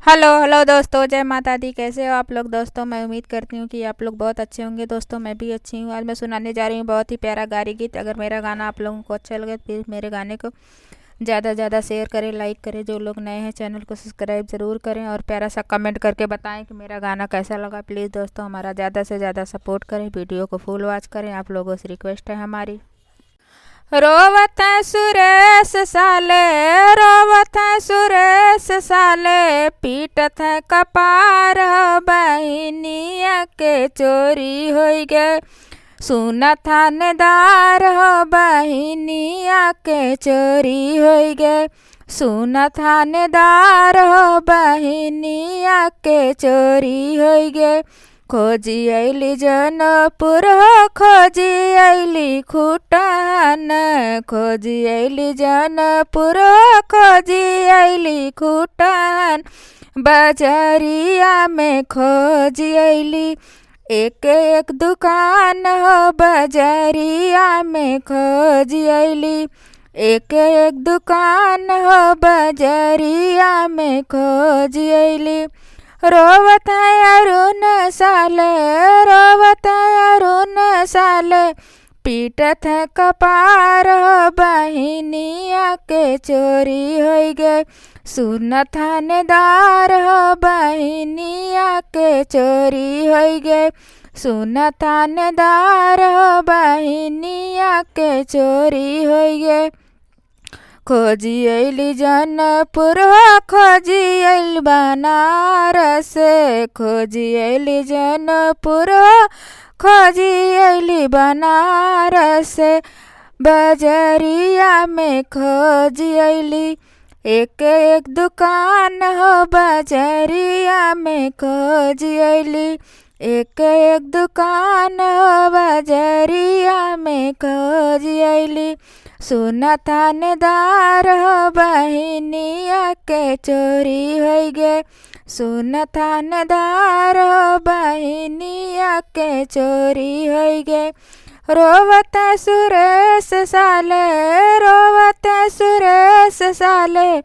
Hello hello दोस्तों, जय माता दी। कैसे हो आप लोग दोस्तों? मैं उम्मीद करती हूँ कि आप लोग बहुत अच्छे होंगे दोस्तों। मैं भी अच्छी हूँ। आज मैं सुनाने जा रही हूँ बहुत ही प्यारा गारी गीत। अगर मेरा गाना आप लोगों को अच्छा लगे तो प्लीज़ मेरे गाने को ज़्यादा से ज़्यादा शेयर करें, लाइक करें। जो लोग नए हैं चैनल को सब्सक्राइब ज़रूर करें और प्यारा सा कमेंट करके बताएं कि मेरा गाना कैसा लगा। प्लीज़ दोस्तों हमारा ज़्यादा से ज़्यादा सपोर्ट करें, वीडियो को फुल वॉच करें। आप लोगों से रिक्वेस्ट है हमारी। रोवत सुरेश साले, रोवत सुरेश साले, पीटत कपार बहनिया के चोरी हो गए। सुना थानेदार हो बहनिया के चोरी हो गए। सुना थानेदार हो बहनिया के चोरी हो गए। खोजी अली जनपुर हो, खोजी अली खुटान, खोजी अली जनपुर हो, खोजी अली खुटान। बाजरिया में खोजी अली एक एक दुकान हो, बाजरिया में खोजी अली एक एक दुकान हो, बाजरिया में खोजी अली। रोवत अरुण साले, रोवत अरुण साले, पीटत कपार हो बहनिया के चोरी हो गए। सुन थानेदार हो बहनिया के चोरी हो गए। सुन थानेदार हो बहनिया के चोरी हो गए। खोजी अली जनपुर हो, खोजी अली बनारस, खोजी अली जनपुर हो, खोजी अली बनारस। बजरिया में खोजी अली एक एक दुकान हो, बजरिया में खोजी अली एक एक दुकान हो, बजरिया में खोजी अली। सुन थानेदार हो बहनिया के चोरी हो गए। सुन थानेदार हो बहनिया के चोरी हो गए। रोवत सुरेश साले, रोवत सुरेश साले,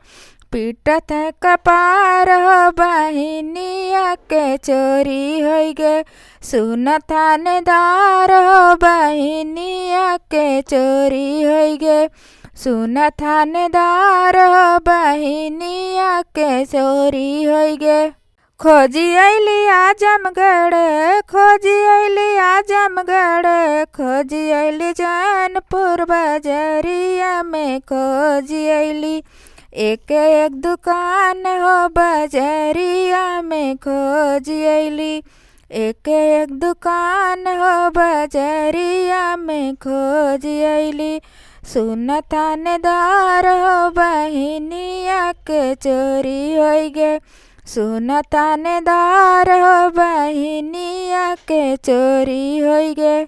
पीटत कपार हो बहनिया के चोरी हो गए। सुन थानेदार हो बहनिया के चोरी हो गए। सुन थानेदार हो बहनिया के चोरी हो गए। खोजी अली आजमगढ़, खोजी अली आजमगढ़, खोजी अली जौनपुर बजरिया में खोजी अली एक एक दुकान हो, बजरिया में खोजी अली एक एक दुकान हो, बजरिया में खोजी अली। सुन थानेदार हो बहनिया के चोरी हो गए। सुन थानेदार हो बहनिया के चोरी हो गए।